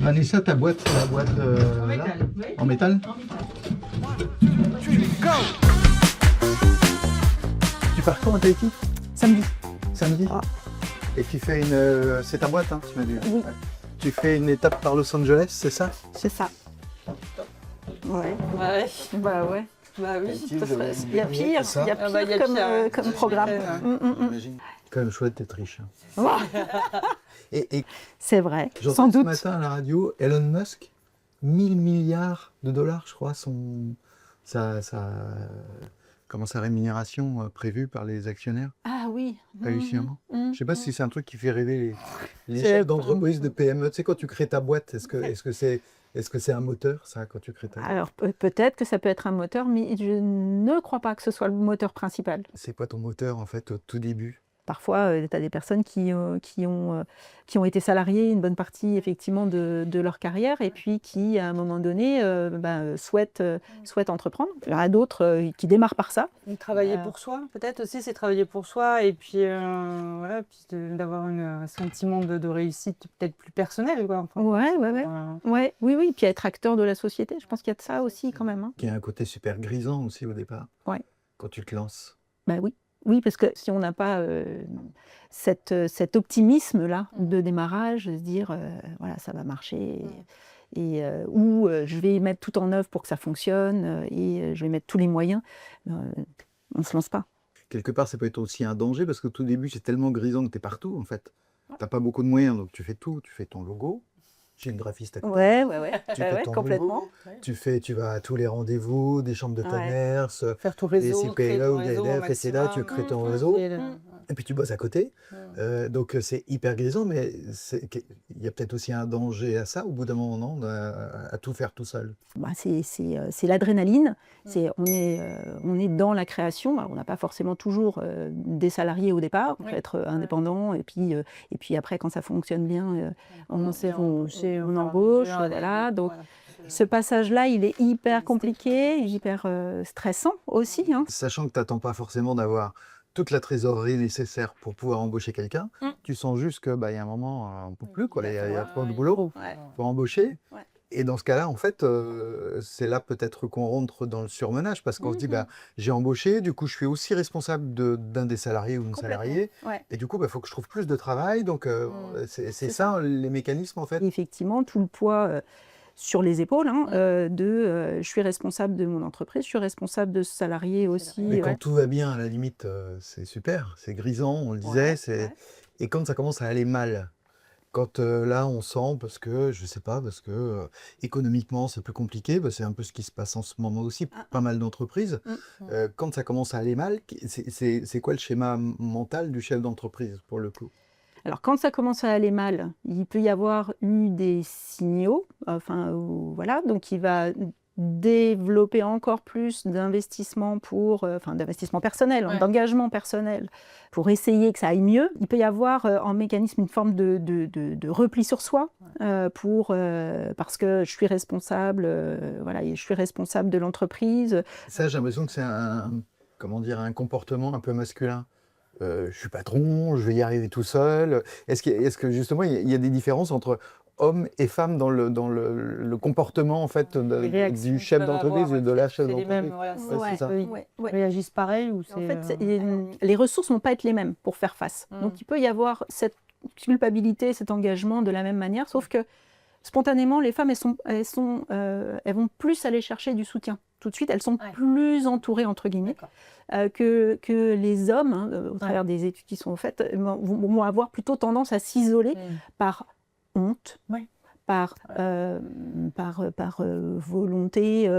Vanessa, ta boîte, c'est la boîte En là métal. Oui. En métal En métal. Tu pars quand en Tahiti? Samedi. Samedi. Ah. Et tu fais une... c'est ta boîte, hein, tu m'as dit. Oui. Ouais. Tu fais une étape par Los Angeles, c'est ça? C'est ça. Ouais. Ouais. Bah ouais. Bah oui. Tahiti, Ça vous avez serait- Il y a gagné, pire, c'est ça il y a Ah bah, il y a pire pire, comme programme. J'imagine. Quand même chouette d'être riche. hein. Ouah, Et c'est vrai, j'entends sans ce doute. matin à la radio, Elon Musk, 1000 milliards de dollars, je crois, sa rémunération prévue par les actionnaires. Ah oui. Hallucinant. Je ne sais pas si c'est un truc qui fait rêver les C'est- chefs d'entreprise de PME. Tu sais, quand tu crées ta boîte, est-ce que c'est un moteur, ça, quand tu crées ta boîte? Alors peut-être que ça peut être un moteur, mais je ne crois pas que ce soit le moteur principal. C'est quoi ton moteur, en fait, au tout début? Parfois, tu as des personnes qui ont été salariées une bonne partie effectivement de leur carrière et puis qui, à un moment donné, souhaitent entreprendre. Il y en a d'autres qui démarrent par ça. Travailler pour soi, peut-être aussi, c'est travailler pour soi et puis, voilà, puis d'avoir un sentiment de réussite peut-être plus personnel, quoi. Enfin, Ouais. Ouais, oui, puis être acteur de la société, je pense qu'il y a de ça aussi quand même. Hein. Qui a un côté super grisant aussi au départ. Ouais. Quand tu te lances. Bah oui. Oui, parce que si on n'a pas cet optimisme-là de démarrage, de se dire, voilà, ça va marcher, ou je vais mettre tout en œuvre pour que ça fonctionne, et je vais mettre tous les moyens, on ne se lance pas. Quelque part, ça peut être aussi un danger parce qu'au tout début, c'est tellement grisant que tu es partout, en fait. Tu n'as pas beaucoup de moyens, donc tu fais tout. Tu fais ton logo. J'ai une graphiste à côté. Ouais. Tu fais ton Complètement. logo. Tu vas à tous les rendez-vous, des chambres de commerce, faire ton des réseau, créer CPLA ton ou des réseau au LDF, etc. Tu crées ton réseau. Et puis tu bosses à côté. Donc c'est hyper grisant, mais il y a peut-être aussi un danger à ça, au bout d'un moment, non, à tout faire tout seul. Bah, c'est l'adrénaline. On est dans la création. Alors, on n'a pas forcément toujours des salariés au départ. On peut être indépendant et puis après, quand ça fonctionne bien, on embauche. Voilà. Donc ce passage-là, il est hyper compliqué, hyper stressant aussi. Hein. Sachant que tu n'attends pas forcément d'avoir toute la trésorerie nécessaire pour pouvoir embaucher quelqu'un, tu sens juste qu'il y a un moment, on ne peut plus, quoi. Il y a pas de boulot pour embaucher. Ouais. Et dans ce cas-là, en fait, c'est là peut-être qu'on rentre dans le surmenage parce qu'on se dit, j'ai embauché, du coup, je suis aussi responsable d'un des salariés ou d'une salariée. Ouais. Et du coup, il faut que je trouve plus de travail. Donc, c'est ça, les mécanismes, en fait. Et effectivement, tout le poids sur les épaules, je suis responsable de mon entreprise, je suis responsable de ce salarié aussi. Mais quand tout va bien, à la limite, c'est super, c'est grisant, on le disait. Et quand ça commence à aller mal, quand là, on sent, parce que économiquement, c'est plus compliqué, c'est un peu ce qui se passe en ce moment aussi, pour pas mal d'entreprises. Quand ça commence à aller mal, c'est quoi le schéma mental du chef d'entreprise, pour le coup? Alors, quand ça commence à aller mal, il peut y avoir eu des signaux, voilà, donc il va développer encore plus d'investissement d'investissement personnel, d'engagement personnel, pour essayer que ça aille mieux. Il peut y avoir en mécanisme une forme de repli sur soi, parce que je suis responsable, je suis responsable de l'entreprise. Ça, j'ai l'impression que c'est un comportement un peu masculin. Je suis patron, je vais y arriver tout seul. Est-ce que justement, il y a des différences entre hommes et femmes dans le comportement en fait du chef d'entreprise et de la chef d'entreprise? C'est les mêmes, voilà, c'est ça. Ils réagissent pareil ou c'est... En fait, les ressources ne vont pas être les mêmes pour faire face. Donc il peut y avoir cette culpabilité, cet engagement de la même manière, sauf que spontanément, les femmes, elles vont plus aller chercher du soutien. Tout de suite, elles sont plus entourées, entre guillemets, que les hommes, au travers des études qui sont faites, vont avoir plutôt tendance à s'isoler par honte, par volonté,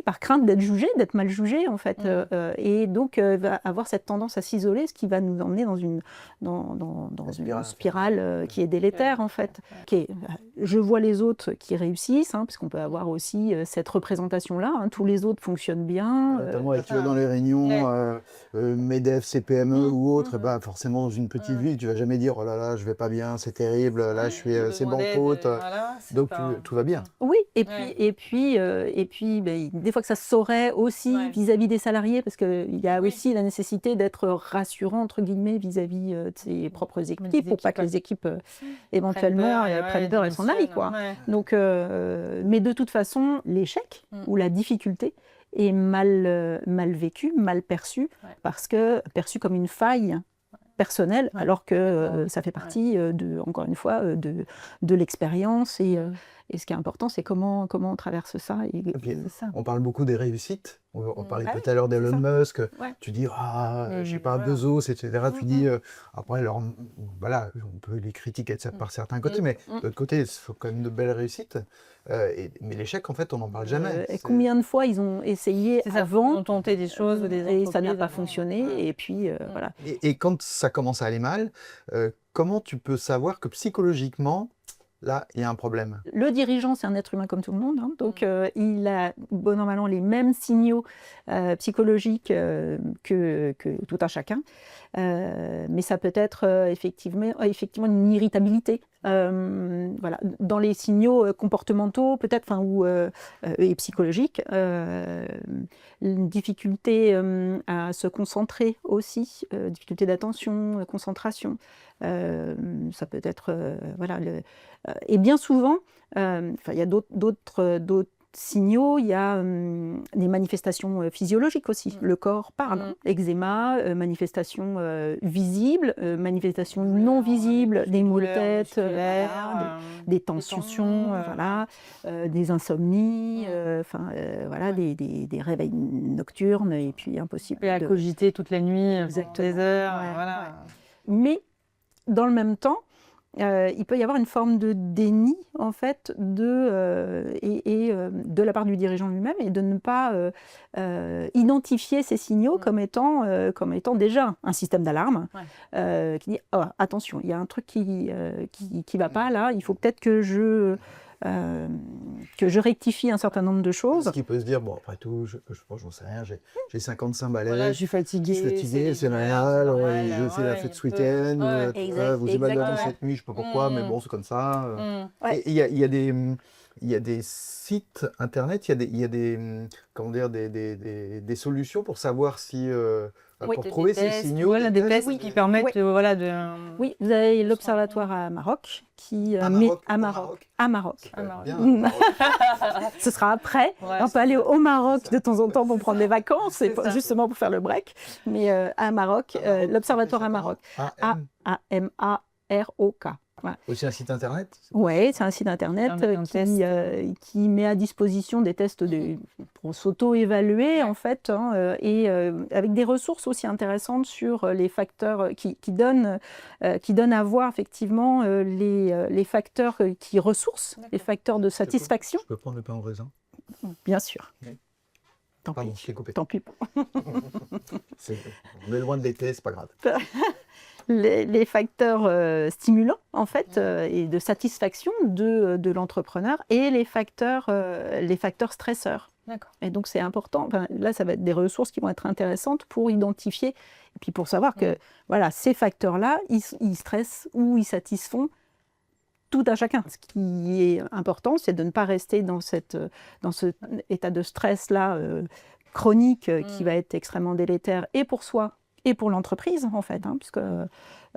par crainte d'être jugé, d'être mal jugé, en fait. Et donc, va avoir cette tendance à s'isoler, ce qui va nous emmener dans une spirale qui est délétère, en fait. Je vois les autres qui réussissent, parce qu'on peut avoir aussi cette représentation-là. Tous les autres fonctionnent bien. Notamment, tu vas dans les réunions MEDEF, CPME ou autres, forcément, dans une petite ville, tu ne vas jamais dire « Oh là là, je ne vais pas bien, c'est terrible, là, c'est banqueroute ». Donc, tout va bien. Oui, et puis des fois que ça se saurait aussi vis-à-vis des salariés, parce qu'il y a aussi la nécessité d'être rassurant, entre guillemets, vis-à-vis de ses propres équipes, pour pas que les équipes, éventuellement, prennent peur et s'en aille, quoi. Ouais. Donc, mais de toute façon, l'échec ou la difficulté est mal vécu, mal perçu, parce que perçu comme une faille personnelle, alors que ça fait partie, encore une fois, de l'expérience. Et ce qui est important, c'est comment on traverse ça. Et puis, C'est ça. on parle beaucoup des réussites. On parlait Ah tout oui, à l'heure d'Elon c'est ça. Musk. Ouais. Tu dis, je sais pas, Voilà. Bezos, etc. Tu dis, après, alors, voilà, on peut les critiquer de ça par certains côtés, mais de l'autre côté, ce sont quand même de belles réussites. Mais l'échec, en fait, on n'en parle jamais. Et combien de fois ils ont essayé C'est ça. avant Ils ont tenté des choses, des et ça n'a entreprises pas avant. fonctionné. Ouais. Et puis, voilà. Et quand ça commence à aller mal, comment tu peux savoir que psychologiquement, là, il y a un problème? Le dirigeant, c'est un être humain comme tout le monde, hein, donc il a normalement les mêmes signaux psychologiques que tout un chacun. Mais ça peut être effectivement une irritabilité. Voilà. Dans les signaux comportementaux, peut-être, et psychologiques, une difficulté à se concentrer aussi, difficulté d'attention, concentration. Ça peut être, voilà, et bien souvent, il y a d'autres signaux, il y a des manifestations physiologiques aussi. Le corps parle. Eczéma, manifestations visibles, manifestations non visibles, des maux de tête, voilà, des tensions, voilà, des insomnies, voilà, des réveils nocturnes et puis impossible Et à cogiter toute la nuit, Exactement. des heures, Ouais, voilà. ouais. Mais dans le même temps, il peut y avoir une forme de déni, en fait, de la part du dirigeant lui-même et de ne pas identifier ces signaux comme étant déjà un système d'alarme qui dit oh, attention, il y a un truc qui va pas là, il faut peut-être que je rectifie un certain nombre de choses. Ce qui peut se dire, bon, après tout, j'en sais rien, j'ai 55 balais, Voilà, je suis fatiguée, c'est normal, c'est la fête ce week-end, vous avez mal dormi cette nuit, je sais pas pourquoi, mais bon, c'est comme ça. Et il y a des sites internet, il y a des, comment dire, des solutions pour savoir si, pour trouver ces signaux. Voilà, des tests qui permettent voilà, de... Oui, vous avez l'Observatoire à Maroc qui À Maroc. Bien, Ce sera après. Ouais, on peut aller au Maroc de temps en temps pour prendre des vacances, et justement pour faire le break. Mais à Maroc, l'Observatoire à Maroc. A-M-A-R-O-K. Voilà. Aussi un site internet? Oui, c'est un site internet qui met à disposition des tests pour s'auto-évaluer, en fait, hein, et avec des ressources aussi intéressantes sur les facteurs qui donnent à voir effectivement les facteurs qui ressourcent, les facteurs de satisfaction. Je peux prendre le pain au raisin? Bien sûr. Oui. Tant Pardon, pis. je t'ai coupé. Tant pis. On est loin de l'été, c'est pas grave. Les facteurs stimulants, en fait, et de satisfaction de l'entrepreneur et les facteurs stresseurs. D'accord. Et donc, c'est important. Enfin, là, ça va être des ressources qui vont être intéressantes pour identifier et puis pour savoir que voilà, ces facteurs-là, ils stressent ou ils satisfont tout un chacun. Ce qui est important, c'est de ne pas rester dans cet état de stress-là chronique qui va être extrêmement délétère et pour soi et pour l'entreprise, en fait, hein, puisque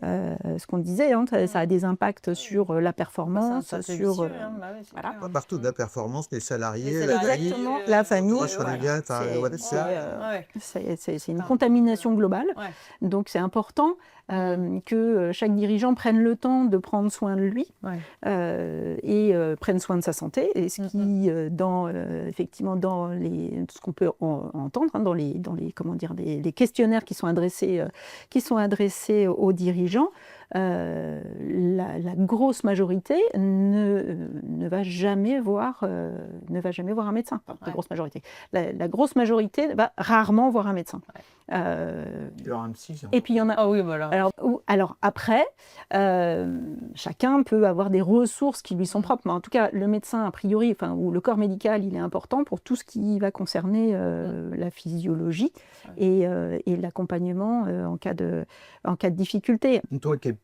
ce qu'on disait, hein, ça a des impacts sur la performance, sur... voilà. Pas partout, de la performance, les salariés, Exactement, la famille. C'est une contamination globale. Ouais. Donc, c'est important que chaque dirigeant prenne le temps de prendre soin de lui et prenne soin de sa santé. Et ce qui, effectivement, dans ce qu'on peut entendre, hein, dans les questionnaires qui sont adressés aux dirigeants, la grosse majorité ne va jamais voir un médecin. Enfin, la grosse majorité. La grosse majorité va rarement voir un médecin. Il y aura un psy. Et puis il y en a. Ah oui, voilà. Alors après, chacun peut avoir des ressources qui lui sont propres. Mais en tout cas, le médecin, a priori, ou le corps médical, il est important pour tout ce qui va concerner la physiologie et l'accompagnement en cas de difficulté. Toi, t'es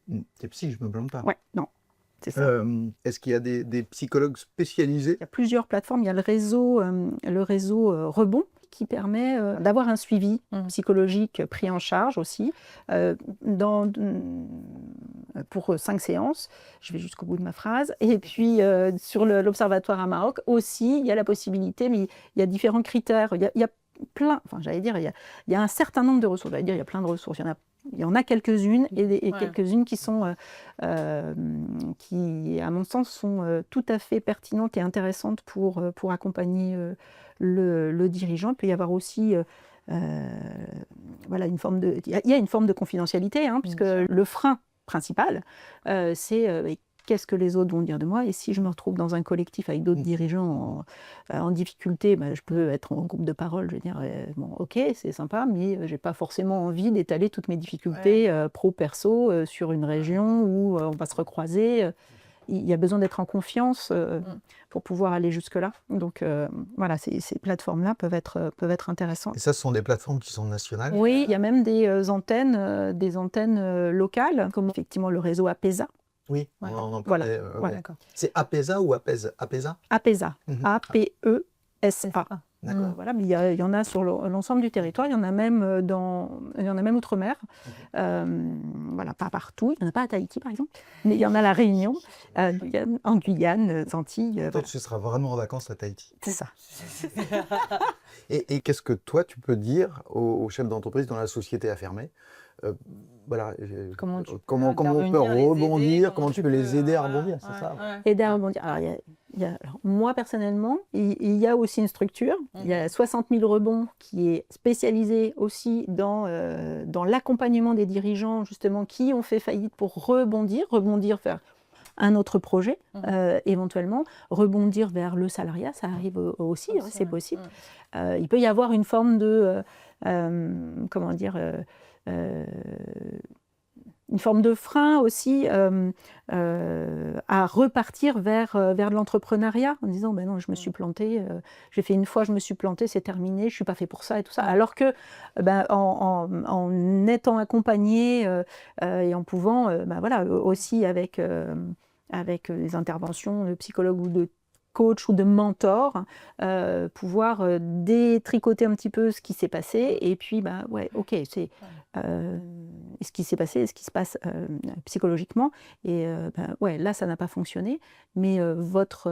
psy, je me blâme pas. Ouais, non. C'est ça. Est-ce qu'il y a des psychologues spécialisés? Il y a plusieurs plateformes. Il y a le réseau Rebond qui permet d'avoir un suivi psychologique pris en charge aussi. pour 5 séances. Je vais jusqu'au bout de ma phrase. Et puis, sur l'Observatoire à Maroc aussi, il y a la possibilité, mais il y a différents critères. Il y a plein, enfin, j'allais dire, il y a un certain nombre de ressources. J'allais dire, il y a plein de ressources. Il y en a quelques-unes et quelques-unes qui sont, qui, à mon sens, sont tout à fait pertinentes et intéressantes pour accompagner le dirigeant. Il peut y avoir aussi voilà, il y a une forme de confidentialité, hein, puisque le frein principal, c'est qu'est-ce que les autres vont dire de moi, et si je me retrouve dans un collectif avec d'autres dirigeants en difficulté, je peux être en groupe de parole, je veux dire, bon, ok, c'est sympa, mais je n'ai pas forcément envie d'étaler toutes mes difficultés pro-perso sur une région où on va se recroiser. Il y a besoin d'être en confiance pour pouvoir aller jusque-là. Donc voilà, ces plateformes-là peuvent être intéressantes. Et ça, ce sont des plateformes qui sont nationales? Oui, il y a même des antennes locales, comme effectivement le réseau APESA. Oui, on en parlait. Voilà. C'est APESA ou APESA? APESA? APESA, A-P-E-S-A. D'accord. Voilà, mais il y en a sur l'ensemble du territoire, il y en a même outre-mer. Voilà, pas partout, il n'y en a pas à Tahiti par exemple, mais il y en a à La Réunion, en Guyane, Antilles. Toi, Voilà. tu seras vraiment en vacances à Tahiti. C'est ça. Et qu'est-ce que toi, tu peux dire aux chefs d'entreprise dans la société affermée? Voilà, Comment on peut intervenir, les aider, rebondir, comment tu peux les aider à rebondir, c'est ça? Aider à rebondir. Alors, alors, moi, personnellement, il y a aussi une structure. Il y a 60 000 rebonds qui est spécialisée aussi dans l'accompagnement des dirigeants, justement, qui ont fait faillite pour rebondir vers un autre projet, éventuellement, rebondir vers le salariat, ça arrive aussi, c'est possible. Il peut y avoir une forme de, comment dire, une forme de frein aussi à repartir vers l'entrepreneuriat en disant ben non, je me suis plantée, j'ai fait une fois, je me suis plantée, c'est terminé, je ne suis pas fait pour ça et tout ça. Alors que en étant accompagné et en pouvant voilà, aussi avec les interventions de psychologues ou de coach ou de mentor, pouvoir détricoter un petit peu ce qui s'est passé et puis ouais, ok, c'est ce qui s'est passé, ce qui se passe psychologiquement et ouais, là ça n'a pas fonctionné, mais votre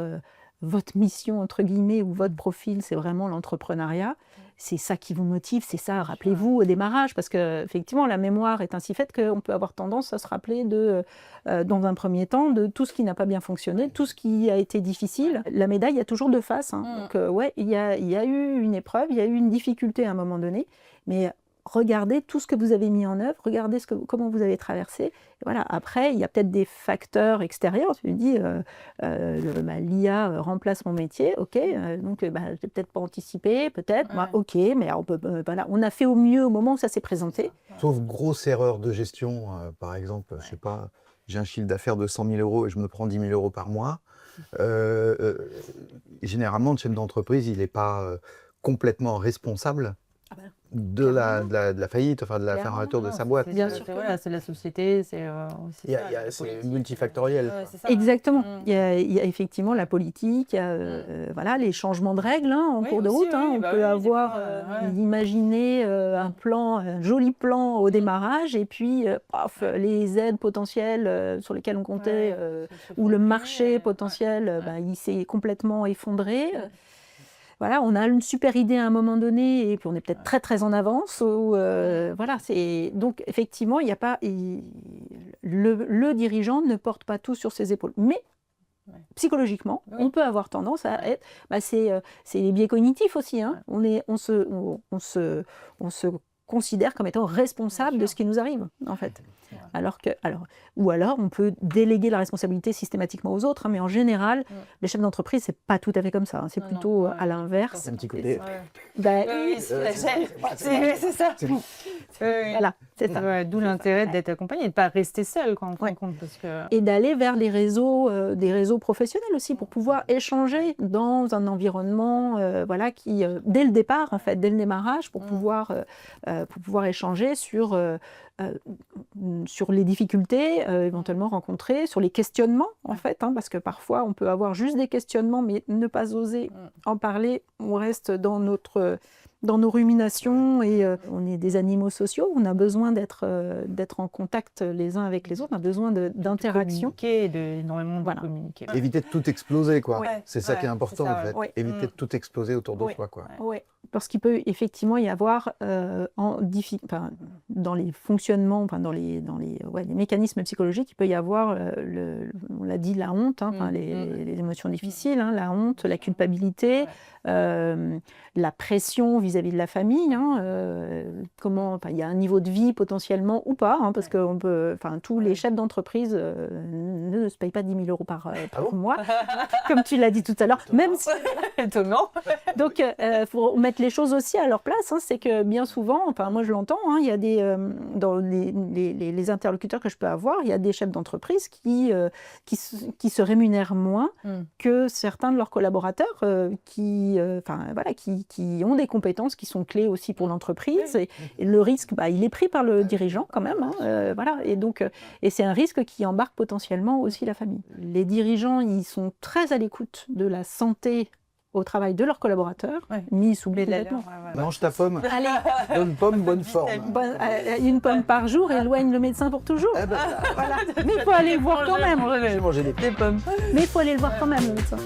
mission entre guillemets ou votre profil, c'est vraiment l'entrepreneuriat. C'est ça qui vous motive, c'est ça, rappelez-vous au démarrage, parce qu'effectivement la mémoire est ainsi faite qu'on peut avoir tendance à se rappeler dans un premier temps de tout ce qui n'a pas bien fonctionné, tout ce qui a été difficile. La médaille, il y a toujours deux faces, hein. Donc ouais, il y a eu une épreuve, il y a eu une difficulté à un moment donné, mais regardez tout ce que vous avez mis en œuvre, regardez comment vous avez traversé. Et voilà. Après, il y a peut-être des facteurs extérieurs. Tu me dis, l'IA remplace mon métier, ok, donc je n'ai peut-être pas anticipé, peut-être, ok, mais voilà, on a fait au mieux au moment où ça s'est présenté. Sauf grosse erreur de gestion, par exemple, je sais pas, j'ai un chiffre d'affaires de 100 000 € et je me prends 10 000 € par mois. Généralement, le chef d'entreprise, il n'est pas complètement responsable de la faillite, enfin de la fermeture de sa boîte. Bien sûr, voilà, c'est la société, c'est c'est multifactoriel. Exactement. Il y a effectivement la politique, il y a voilà, les changements de règles en cours de route. On peut avoir imaginé un joli plan au démarrage, et puis paf, les aides potentielles sur lesquelles on comptait, ou le marché potentiel, il s'est complètement effondré. Voilà, on a une super idée à un moment donné et puis on est peut-être très très en avance. Voilà, donc effectivement, il n'y a pas le dirigeant ne porte pas tout sur ses épaules, mais psychologiquement, on peut avoir tendance à être. C'est les biais cognitifs aussi. Hein. On se considère comme étant responsable de ce qui nous arrive, en fait. Ou alors, on peut déléguer la responsabilité systématiquement aux autres, hein, mais en général, les chefs d'entreprise, c'est pas tout à fait comme ça. Hein, c'est plutôt à l'inverse. C'est un petit côté. Oui, c'est ça. Voilà, c'est ça. Ouais, d'où l'intérêt d'être accompagné, de ne pas rester seul, quand on se rend compte. Parce que... Et d'aller vers des réseaux professionnels aussi, pour pouvoir échanger dans un environnement voilà, qui, dès le départ, en fait, dès le démarrage, pour pouvoir échanger sur les difficultés éventuellement rencontrées, sur les questionnements, en fait, hein, parce que parfois, on peut avoir juste des questionnements, mais ne pas oser en parler. On reste dans notre dans nos ruminations et on est des animaux sociaux, on a besoin d'être en contact les uns avec les autres, on a besoin d'interaction. Communiquer, énormément de Voilà. communiquer. Éviter de tout exploser, quoi. Ouais, C'est ça ouais, qui est important, c'est ça, en fait. ouais. Éviter de tout exploser autour de Ouais. soi, quoi. Ouais. Parce qu'il peut effectivement y avoir dans les fonctionnements, dans les mécanismes psychologiques, il peut y avoir, on l'a dit, la honte, les émotions difficiles, la honte, la culpabilité, la pression vis-à-vis de la famille. Il y a un niveau de vie potentiellement ou pas, parce que tous les chefs d'entreprise ne se payent pas 10 000 € par mois, comme tu l'as dit tout à l'heure, même si... Étonnant. Donc, il faut mettre les choses aussi à leur place. C'est que bien souvent, moi je l'entends, il y a dans les interlocuteurs que je peux avoir, il y a des chefs d'entreprise qui se rémunèrent moins que certains de leurs collaborateurs qui ont des compétences qui sont clés aussi pour l'entreprise. Et le risque, il est pris par le dirigeant quand même. Et c'est un risque qui embarque potentiellement aussi la famille. Les dirigeants, ils sont très à l'écoute de la santé au travail de leurs collaborateurs, mis sous complètement. Mange ta pomme. Allez, Bonne pomme, bonne forme. une pomme par jour éloigne le médecin pour toujours. Voilà. Mais il faut aller le voir quand même. J'ai mangé des Des pommes. Mais il faut aller le voir quand même, le médecin.